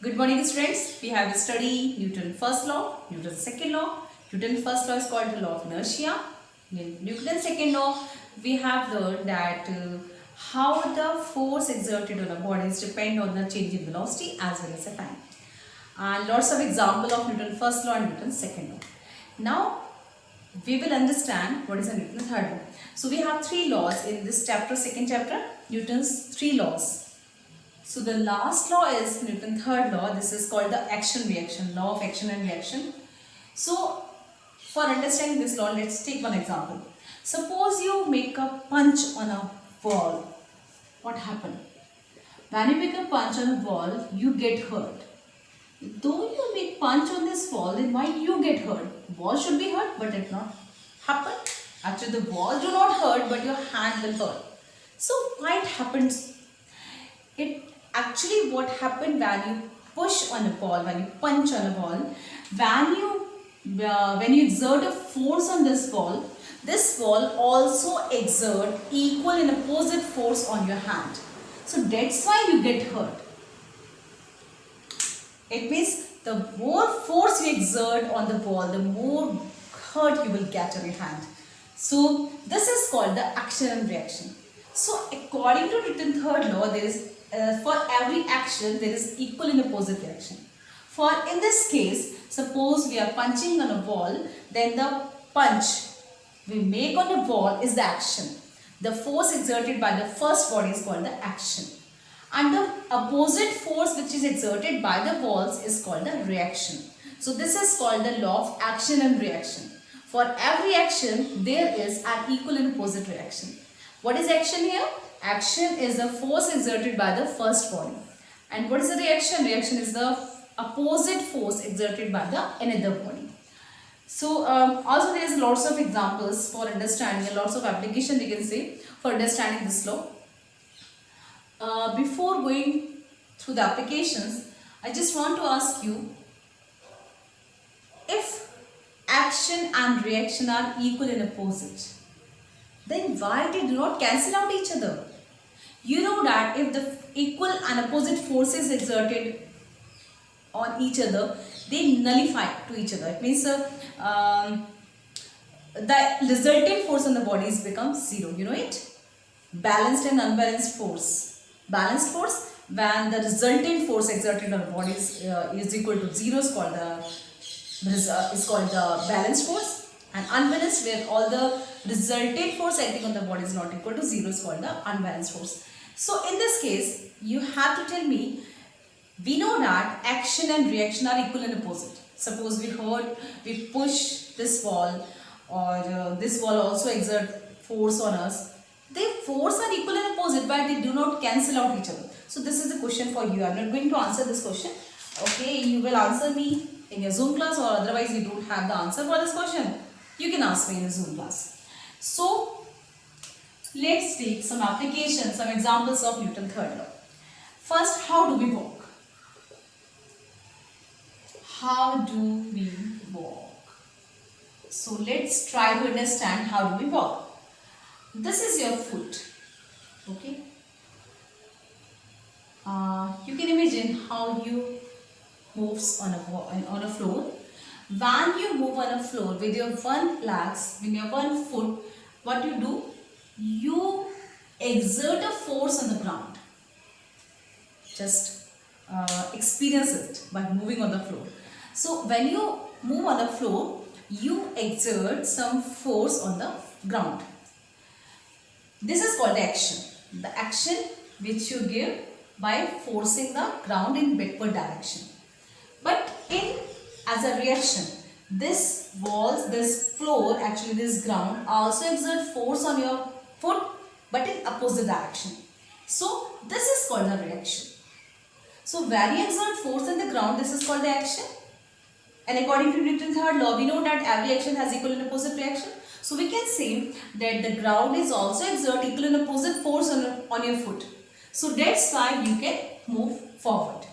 Good morning students. We have studied Newton's first law, Newton's second law. Newton's first law is called the law of inertia. In Newton's second law, we have learned that how the force exerted on a body depend on the change in velocity as well as the time. And lots of example of Newton's first law and Newton's second law. Now we will understand what is a Newton's third law. So we have three laws in this chapter, second chapter, Newton's three laws. So the last law is Newton's third law. This is called the action-reaction, law of action and reaction. So for understanding this law, let's take one example. Suppose you make a punch on a wall. What happened? When you make a punch on a wall, you get hurt. Though you make punch on this wall, then why you get hurt? Wall should be hurt, but it not happen. Actually, the wall do not hurt, but your hand will hurt. So why it happens? It actually what happened when you push on a ball, when you punch on a ball, when you exert a force on this ball also exert equal and opposite force on your hand. So that's why you get hurt. It means the more force you exert on the ball, the more hurt you will get on your hand. So this is called the action and reaction. So according to Newton's third law, there is for every action there is equal and opposite reaction. For in this case, suppose we are punching on a wall, then the punch we make on the wall is the action. The force exerted by the first body is called the action. And the opposite force which is exerted by the walls is called the reaction. So this is called the law of action and reaction. For every action, there is an equal and opposite reaction. What is action here? Action is the force exerted by the first body. And what is the reaction? Reaction is the opposite force exerted by the another body. So also there is lots of examples for understanding and lots of application we can say for understanding this law. Before going through the applications, I just want to ask you, if action and reaction are equal and opposite, then why they do not cancel out each other? You know that if the equal and opposite forces exerted on each other, they nullify to each other. It means the resultant force on the bodies becomes zero. You know it? Balanced and unbalanced force. Balanced force, when the resultant force exerted on the bodies is equal to zero, is called the balanced force. And unbalanced, where all the resultant force acting on the body is not equal to zero, is called the unbalanced force. So in this case, you have to tell me, we know that action and reaction are equal and opposite. Suppose we push this wall, or this wall also exert force on us. Their force are equal and opposite, but they do not cancel out each other. So this is a question for you. I am not going to answer this question. Okay, you will answer me in your Zoom class, or otherwise you don't have the answer for this question. You can ask me in the Zoom class. So let's take some applications, some examples of Newton's third law. First, how do we walk? How do we walk? So let's try to understand how do we walk. This is your foot. Okay. You can imagine how you moves on a floor. When you move on a floor with your one legs, with your one foot, what you do? You exert a force on the ground. Just experience it by moving on the floor. So when you move on the floor, you exert some force on the ground. This is called the action. The action which you give by forcing the ground in backward direction. But as a reaction, this walls, this floor, actually this ground also exert force on your foot, but in opposite direction. So this is called the reaction. So when you exert force on the ground, this is called the action. And according to Newton's third law, we know that every action has equal and opposite reaction. So we can say that the ground is also exert equal and opposite force on your foot. So that's why you can move forward.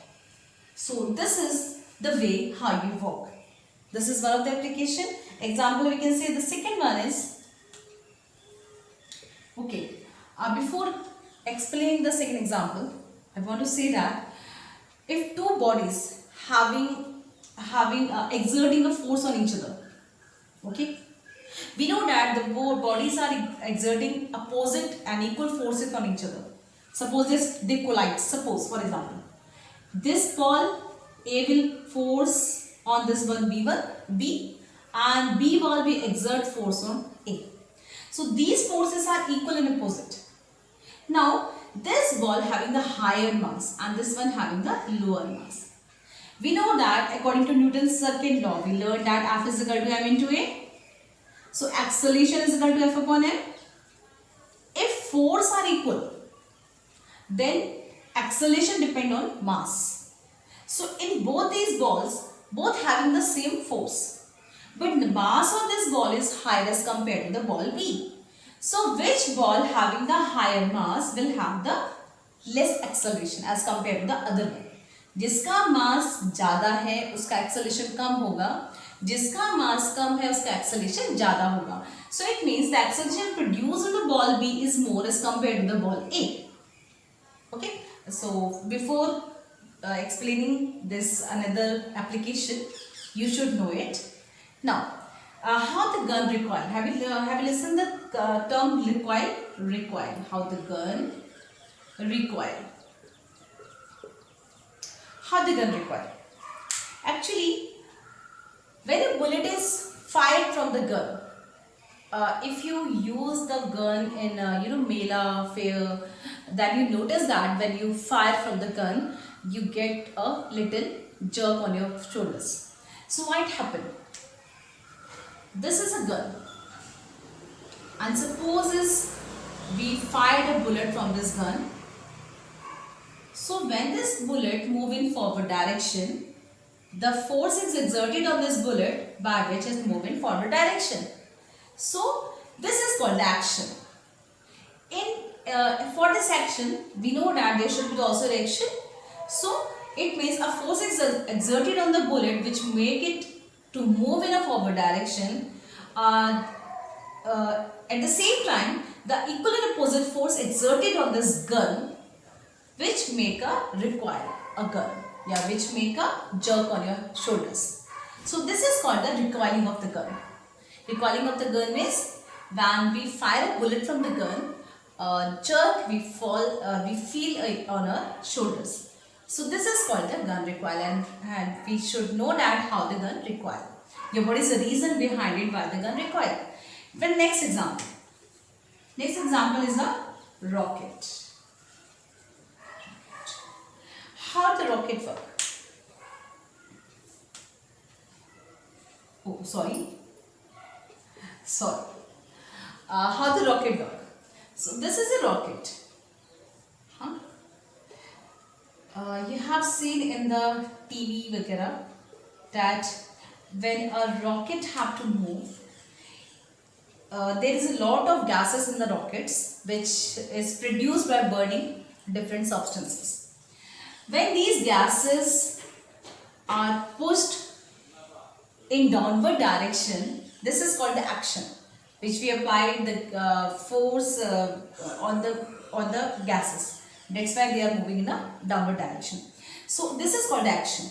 So this is the way how you walk. This is one of the application. Example, we can say the second one is, okay, before explaining the second example, I want to say that if two bodies exerting a force on each other, okay, we know that the bodies are exerting opposite and equal forces on each other. Suppose they collide. Suppose, for example, this ball A will force on this one B, and B ball will exert force on A. So these forces are equal and opposite. Now this ball having the higher mass and this one having the lower mass. We know that according to Newton's second law, we learned that F is equal to m into A. So acceleration is equal to F upon m. If force are equal, then acceleration depend on mass. So in both these balls, both having the same force, but the mass of this ball is higher as compared to the ball B. So which ball having the higher mass will have the less acceleration as compared to the other one? जिसका मास ज़्यादा है उसका acceleration कम होगा, जिसका मास कम है उसका acceleration ज़्यादा होगा. So it means the acceleration produced on the ball B is more as compared to the ball A. Okay, so before explaining this another application, you should know it. Now, how the gun recoil? Have you listened the term recoil? Recoil. How the gun recoil? How the gun recoil? Actually, when a bullet is fired from the gun, if you use the gun in Mela fair, then you notice that when you fire from the gun, you get a little jerk on your shoulders. So what happened? This is a gun, and suppose we fired a bullet from this gun. So when this bullet move in forward direction, the force is exerted on this bullet by which it move in forward direction. So this is called action. For this action, we know that there should be also reaction. So it means a force is exerted on the bullet which make it to move in a forward direction. At the same time, the equal and opposite force exerted on this gun which make a recoil a gun, which make a jerk on your shoulders. So this is called the recoiling of the gun. Recoiling of the gun means when we fire a bullet from the gun, jerk we feel on our shoulders. So this is called the gun recoil, and we should know that how the gun recoil. What is the reason behind it why the gun recoil? The next example. Next example is a rocket. How the rocket work? Oh, sorry. How the rocket work? So this is a rocket. You have seen in the TV वगैरह that when a rocket have to move, there is a lot of gases in the rockets which is produced by burning different substances. When these gases are pushed in downward direction, this is called the action, which we applied the force on the gases. That's why they are moving in a downward direction. So this is called action.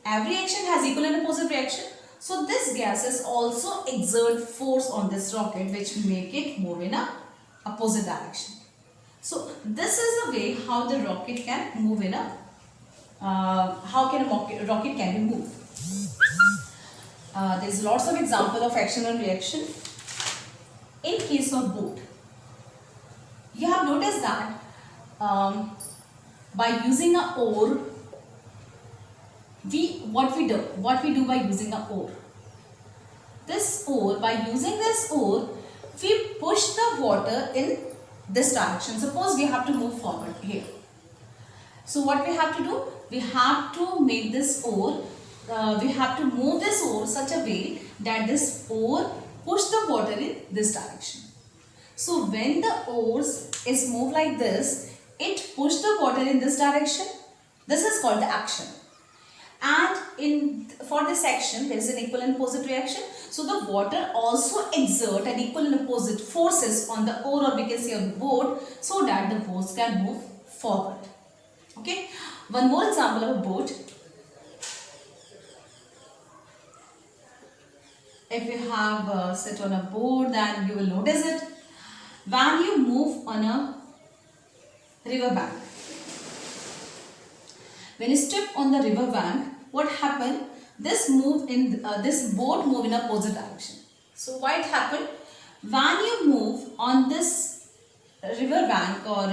Every action has equal and opposite reaction. So this gases also exert force on this rocket which make it move in a opposite direction. So this is the way how the rocket can move in a rocket can be moved. There is lots of example of action and reaction. In case of boat, you have noticed that by using a oar, what we do by using a oar. By using this oar, we push the water in this direction. Suppose we have to move forward here. So what we have to do? We have to make this oar. We have to move this oar such a way that this oar push the water in this direction. So when the oars is moved like this, it push the water in this direction. This is called the action. And for this action, there is an equal and opposite reaction. So the water also exert an equal and opposite forces on the oar, or we can say on the boat, so that the boat can move forward. Okay. One more example of a boat. If you have sit on a boat, then you will notice it. When you move on a river bank, when you step on the river bank, what happened? This boat move in opposite direction. So why it happened? When you move on this river bank or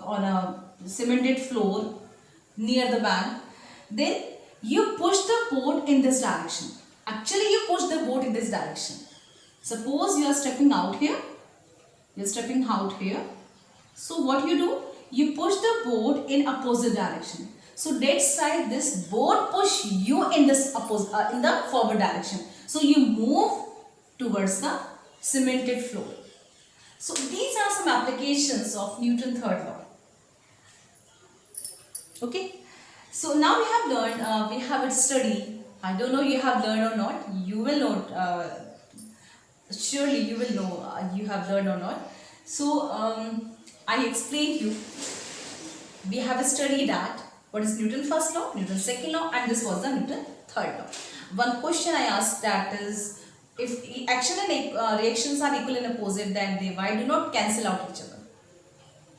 on a cemented floor near the bank, then you push the boat in this direction. Actually, you push the boat in this direction. Suppose you are stepping out here. You are stepping out here. So what you do? You push the boat in opposite direction. So that's why this boat push you in this in the forward direction. So you move towards the cemented floor. So these are some applications of Newton's third law. Okay. So now we have learned, we have studied. I don't know you have learned or not. You will know. Surely you will know you have learned or not. So I explained you. We have studied that what is Newton's first law, Newton's second law, and this was the Newton's third law. One question I asked, that is, if action and reactions are equal and opposite, then they why do not cancel out each other?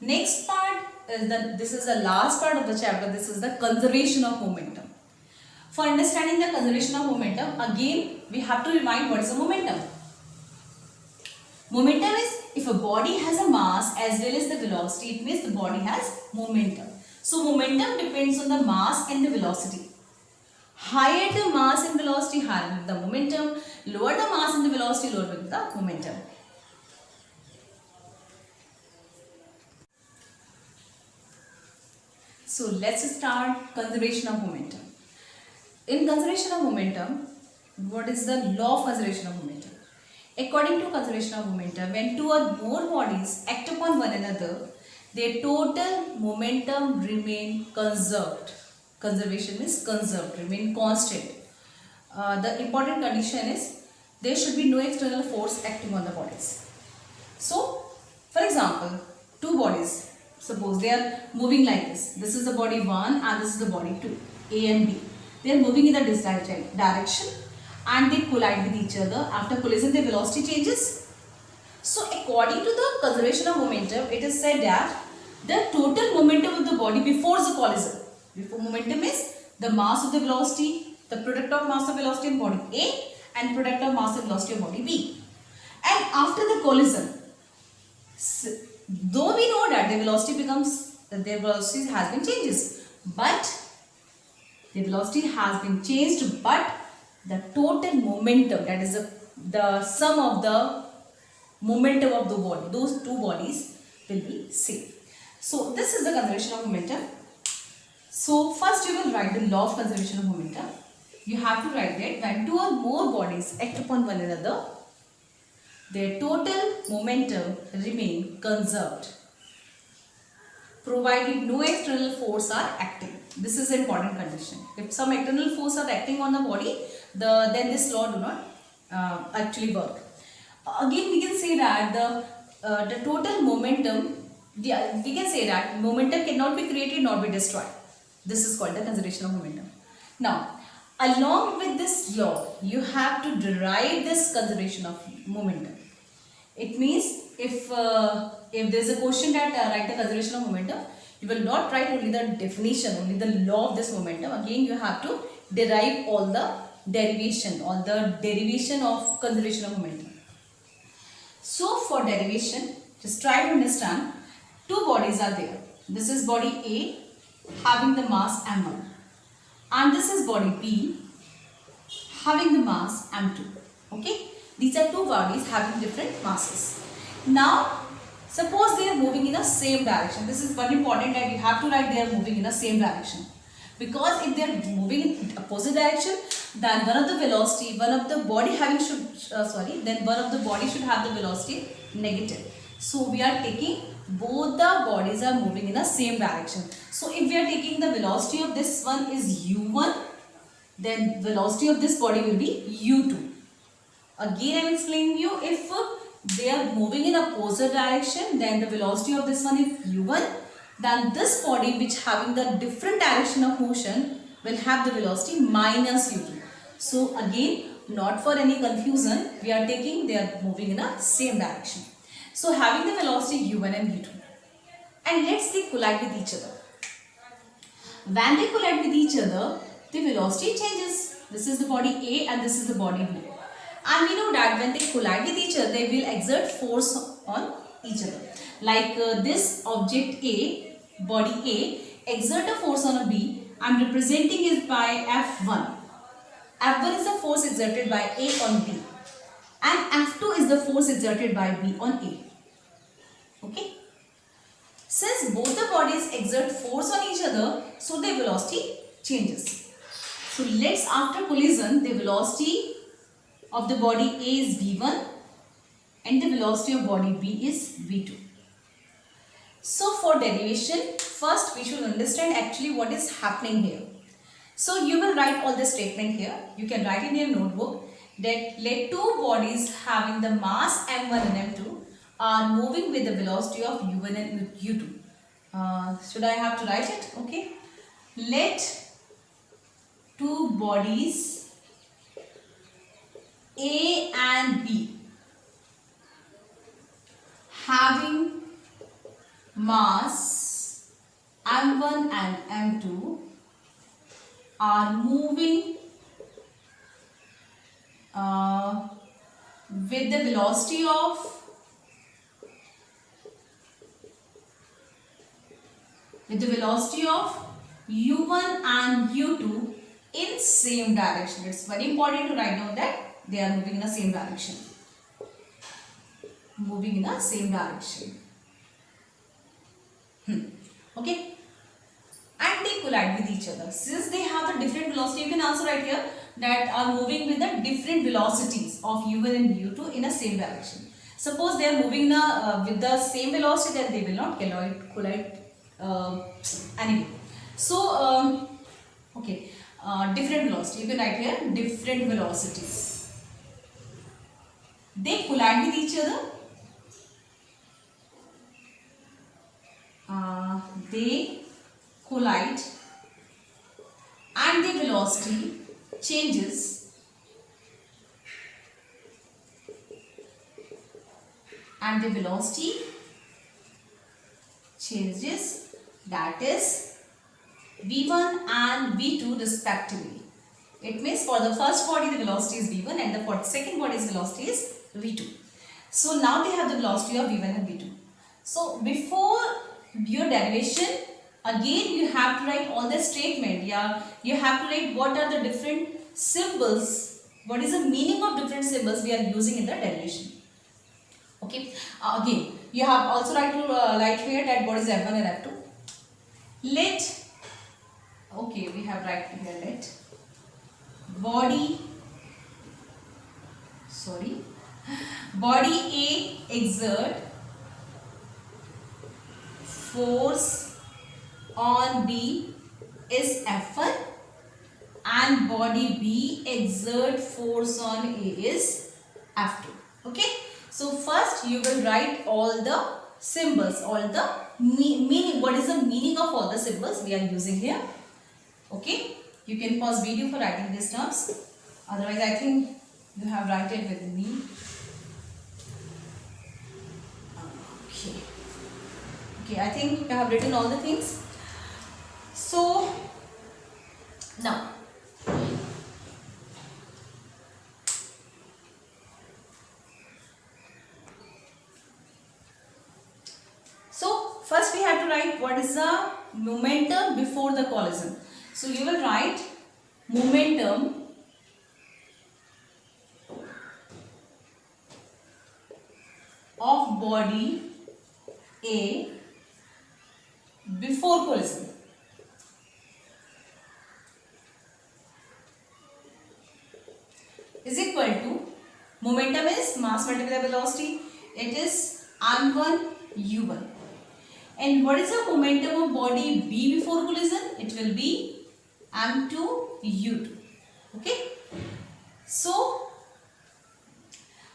Next part is this is the last part of the chapter. This is the conservation of momentum. For understanding the conservation of momentum, again we have to remind what is the momentum. Momentum is if a body has a mass as well as the velocity, it means the body has momentum. So momentum depends on the mass and the velocity. Higher the mass and velocity, higher will be the momentum. Lower the mass and the velocity, lower will be the momentum. So let's start conservation of momentum. In conservation of momentum, what is the law of conservation of momentum? According to conservation of momentum, when two or more bodies act upon one another, their total momentum remain conserved. Conservation means conserved, remain constant. The important condition is there should be no external force acting on the bodies. So, for example, two bodies, suppose they are moving like this. This is the body 1 and this is the body 2, A and B. They are moving in the this direction and they collide with each other. After collision, their velocity changes. So according to the conservation of momentum, it is said that the total momentum of the body before the collision. Before momentum is the mass of the velocity, the product of mass of velocity in body A and product of mass of velocity of body B. And after the collision, though we know that the velocity has been changes, but the velocity has been changed, but the total momentum, that is the sum of the momentum of the body, those two bodies will be same. So this is the conservation of momentum. So first you will write the law of conservation of momentum. You have to write that when two or more bodies act upon one another, their total momentum remain conserved, provided no external force are acting. This is an important condition. If some external force are acting on the body, then this law do not actually work. Again, we can say that the total momentum, we can say that momentum cannot be created nor be destroyed. This is called the conservation of momentum. Now, along with this law, you have to derive this conservation of momentum. It means if there is a question that write the conservation of momentum, you will not write only the definition, only the law of this momentum. Again, you have to derive all the derivation of conservation of momentum. So for derivation, just try to understand, two bodies are there. This is body A having the mass m1 and this is body B having the mass m2. Okay, these are two bodies having different masses. Now suppose they are moving in the same direction. This is very important that you have to write they are moving in the same direction, because if they are moving in opposite direction, then one of the body should have the velocity negative. So we are taking both the bodies are moving in the same direction. So if we are taking the velocity of this one is u1, then velocity of this body will be u2. Again I am explaining you, if they are moving in opposite direction, then the velocity of this one is u1 then this body which having the different direction of motion will have the velocity minus u2. So again, not for any confusion, we are taking they are moving in a same direction. So having the velocity u1 and u2, and let's they collide with each other. When they collide with each other, the velocity changes. This is the body A and this is the body B. And we know that when they collide with each other, they will exert force on each other. Like this object A, body A, exert a force on a B. I am representing it by F1. F1 is the force exerted by A on B. And F2 is the force exerted by B on A. Okay. Since both the bodies exert force on each other, so their velocity changes. So let's after collision, the velocity of the body A is v1 and the velocity of body B is v2. So for derivation, first we should understand actually what is happening here. So you will write all the statement here. You can write in your notebook that let two bodies having the mass m1 and m2 are moving with the velocity of u1 and u2. Should I have to write it? Okay. Let two bodies A and B having mass m1 and m2 are moving with the velocity of u1 and u2 in same direction. It's very important to write down that they are moving in the same direction. Moving in the same direction. Okay. And they collide with each other. Since they have the different velocity, you can also write here that are moving with the different velocities of u1 and u2 in the same direction. Suppose they are moving with the same velocity, then they will not collide anyway. So, okay, different velocity. You can write here different velocities. They collide with each other. They collide and the velocity changes that is v1 and v2 respectively. It means for the first body the velocity is v1 and for the second body's velocity is v2. So now they have the velocity of v1 and v2. So before your derivation, again you have to write all the statement. Yeah, you have to write what are the different symbols, what is the meaning of different symbols we are using in the derivation. Okay, again you have also write here that what is f1 and f2. Let, okay, we have write here let body A exert force on B is F1 and body B exert force on A is F2. Okay. So first you will write all the symbols, all the meaning, what is the meaning of all the symbols we are using here. Okay. You can pause video for writing these terms. Otherwise I think you have write it with me. Okay. Okay, I think you have written all the things. So, now, first we have to write what is the momentum before the collision. So, you will write momentum of body A before collision is equal to, momentum is mass multiplied by velocity, it is m1 u1, and what is the momentum of body B before collision? It will be m2 u2. Okay, so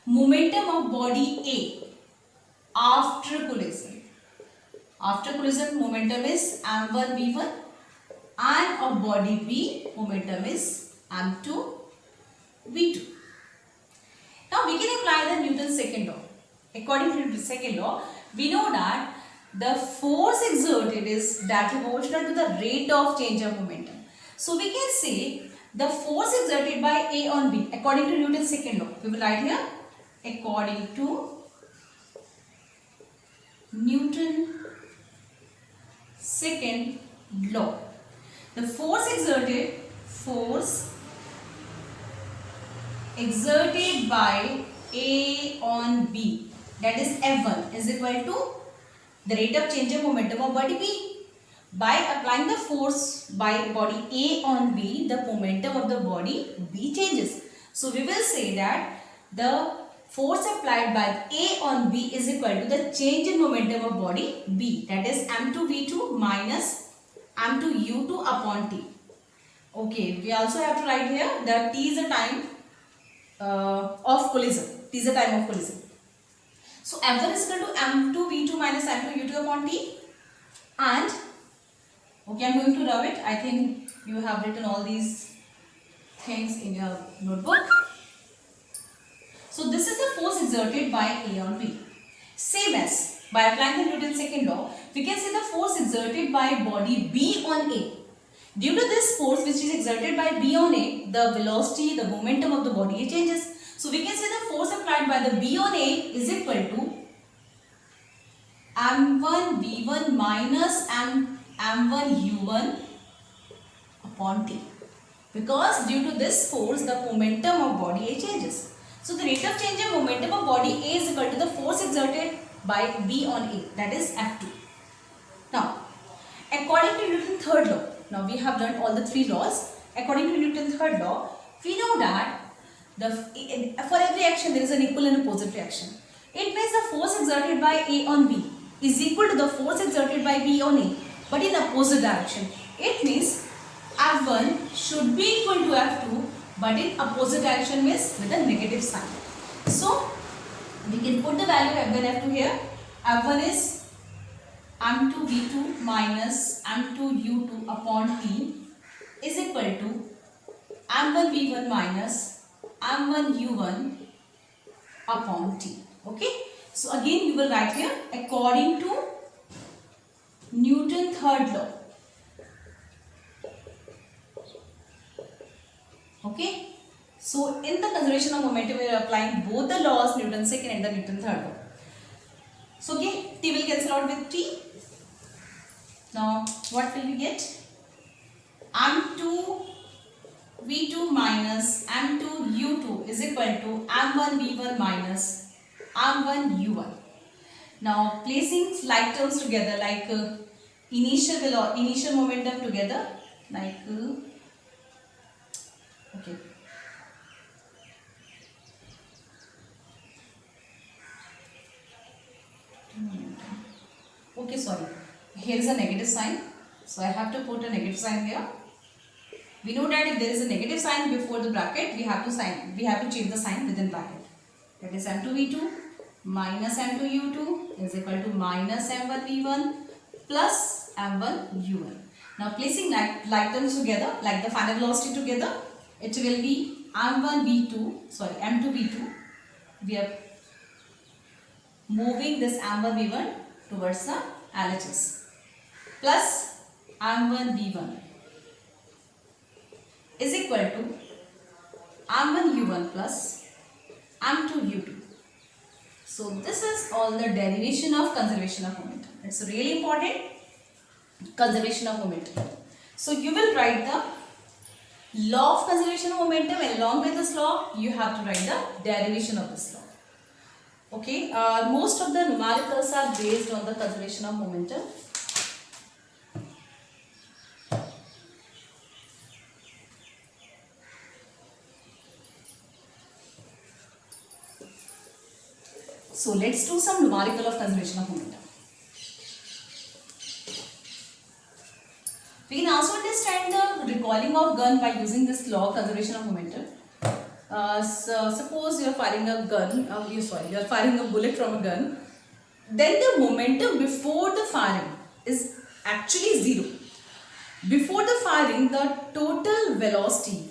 momentum of body A after collision After collision, momentum is m1 v1, and of body B, momentum is m2 v2. Now we can apply the Newton's second law. According to Newton's second law, we know that the force exerted is directly proportional to the rate of change of momentum. So we can say the force exerted by A on B according to Newton's second law. We will write here according to Newton's second law. The force exerted by A on B, that is F1, is equal to the rate of change of momentum of body B. By applying the force by body A on B, the momentum of the body B changes. So we will say that the force applied by A on B is equal to the change in momentum of body B, that is m2v2 minus m2u2 upon t. Okay, we also have to write here that t is the time of collision. T is the time of collision. So F1 is equal to m2v2 minus m2u2 upon t, and okay, I am going to rub it. I think you have written all these things in your notebook. So this is the force exerted by A on B. Same as by applying the Newton's second law, we can say the force exerted by body B on A. Due to this force which is exerted by B on A, the velocity, the momentum of the body changes. So we can say the force applied by the B on A is equal to m1 v1 minus m1 u1 upon t. Because due to this force, the momentum of body A changes. So the rate of change of momentum of body A is equal to the force exerted by B on A, that is F2. Now, according to Newton's third law, now we have learned all the three laws. According to Newton's third law, we know that for every action there is an equal and opposite reaction. It means the force exerted by A on B is equal to the force exerted by B on A, but in opposite direction. It means F1 should be equal to F2, but in opposite direction means with a negative sign. So we can put the value F1 F2 here. F1 is m2v2 minus m2u2 upon t is equal to m1v1 minus m1u1 upon t. Okay. So again we will write here according to Newton's third law. Okay. So in the conservation of momentum we are applying both the laws, Newton's second and the Newton's third law. So okay, t will cancel out with t. Now what will we get? m2 v2 minus m2 u2 is equal to m1 v1 minus m1 u1. Now placing like terms together, like initial momentum together, like okay. Okay, sorry. Here is a negative sign. So I have to put a negative sign here. We know that if there is a negative sign before the bracket, we have to change the sign within bracket. That is m2v2 minus m2u2 is equal to minus m1v1 plus m1u1. Now placing like terms together, like the final velocity together, it will be m2v2. We are moving this m1v1 towards the LHS plus m1v1 is equal to m1u1 plus m2u2. So this is all the derivation of conservation of momentum. It's really important, conservation of momentum. So you will write the law of conservation of momentum, and along with this law you have to write the derivation of this law. Okay, most of the numericals are based on the conservation of momentum. So let's do some numerical of conservation of momentum. We can also understand the recoiling of gun by using this law of conservation of momentum. So suppose you are firing a gun, you are firing a bullet from a gun, then the momentum before the firing is actually zero. Before the firing, the total velocity,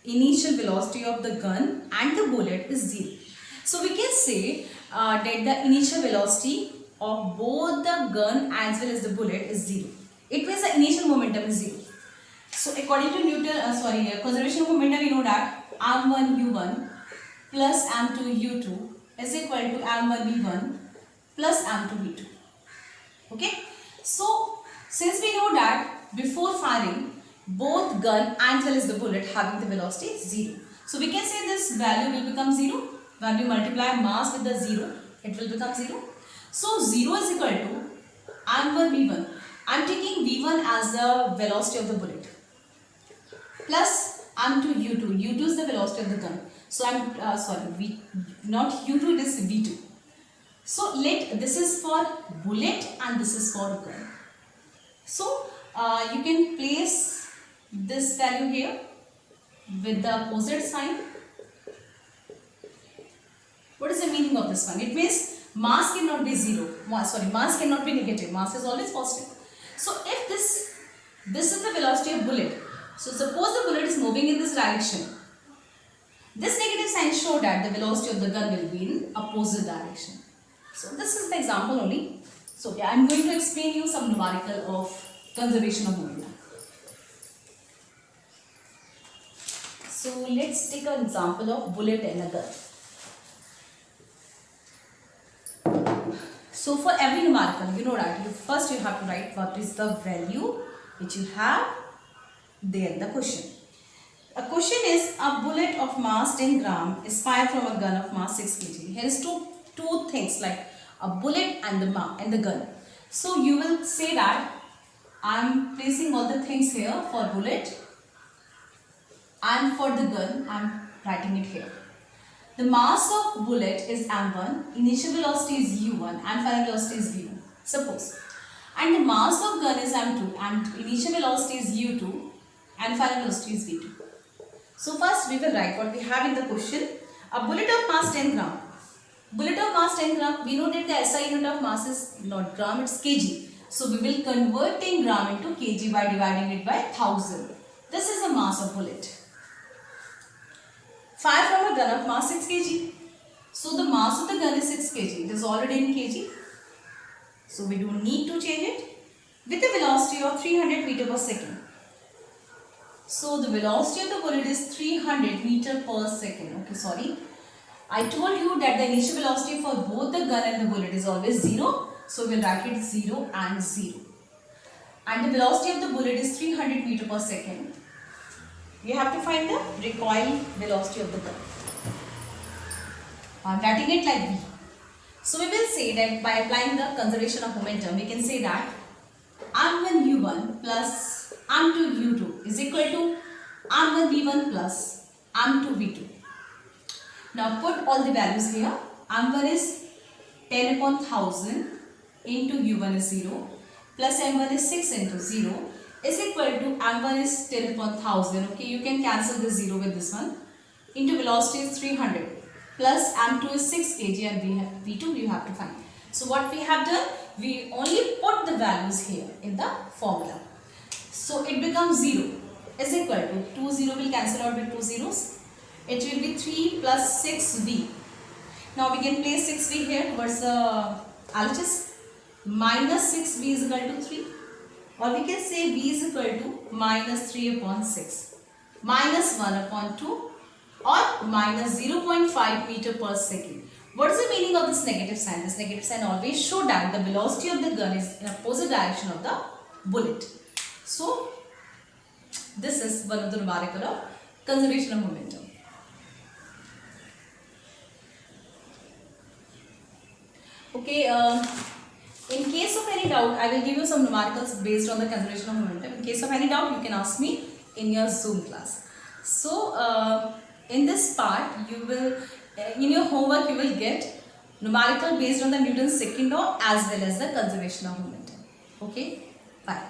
initial velocity of the gun and the bullet is zero. So we can say that the initial velocity of both the gun as well as the bullet is zero. It means the initial momentum is zero. So according to conservation of momentum, we know that m1 u1 plus m2 u2 is equal to m1 v1 plus m2 v2. Okay. So since we know that before firing, both gun as well as the bullet having the velocity 0. So we can say this value will become 0. When we multiply mass with the 0, it will become 0. So 0 is equal to m1 v1. I am taking v1 as the velocity of the bullet plus m2 u2. u2 is the velocity of the gun. So I am not u2, it is v2. So this is for bullet and this is for gun. So you can place this value here with the opposite sign. What is the meaning of this one? It means mass cannot be zero. Mass cannot be negative. Mass is always positive. So if this is the velocity of bullet. So suppose the bullet is moving in this direction. This negative sign shows that the velocity of the gun will be in opposite direction. So this is the example only. So yeah, I am going to explain you some numerical of conservation of momentum. So let's take an example of bullet and a gun. So for every numerical, you know that first you have to write what is the value which you have there in the question. A question is a bullet of mass 10 gram is fired from a gun of mass 6 kg. Here is two things like a bullet and the gun. So you will say that I am placing all the things here for bullet and for the gun I am writing it here. The mass of bullet is m1, initial velocity is u1 and final velocity is v1. Suppose. And the mass of gun is m2 and initial velocity is u2 and final velocity is v2. So first we will write what we have in the question. A bullet of mass 10 gram. Bullet of mass 10 gram, we know that the SI unit of mass is not gram, it's kg. So we will convert 10 gram into kg by dividing it by 1000. This is the mass of bullet. Fire from a gun of mass 6 kg. So the mass of the gun is 6 kg. It is already in kg. So we don't need to change it. With a velocity of 300 meter per second. So the velocity of the bullet is 300 meter per second. Okay, sorry. I told you that the initial velocity for both the gun and the bullet is always 0. So we will write it 0 and 0. And the velocity of the bullet is 300 meter per second. You have to find the recoil velocity of the gun. I am writing it like V. So we will say that by applying the conservation of momentum, we can say that m1 u1 plus m2 u2 is equal to m1 v1 plus m2 v2. Now put all the values here. m1 is 10 upon 1000 into u1 is 0 plus m1 is 6 into 0 is equal to m1 is 10 upon 1000. Okay, you can cancel this 0 with this one. Into velocity is 300 plus m2 is 6 kg and v2 you have to find. So what we have done, we only put the values here in the formula. So it becomes 0 is equal to 2 0 will cancel out with 2 zeros. It will be 3 plus 6v. Now we can place 6v here towards the LHS. Minus 6v is equal to 3. Or we can say v is equal to minus 3 upon 6. Minus 1 upon 2 or minus 0.5 meter per second. What is the meaning of this negative sign? This negative sign always show that the velocity of the gun is in opposite direction of the bullet. So this is one of the numerical of conservation of momentum. Okay, in case of any doubt, I will give you some numericals based on the conservation of momentum. In case of any doubt, you can ask me in your Zoom class. So, in this part, you will, in your homework, you will get numerical based on the Newton's second law as well as the conservation of momentum. Okay, bye.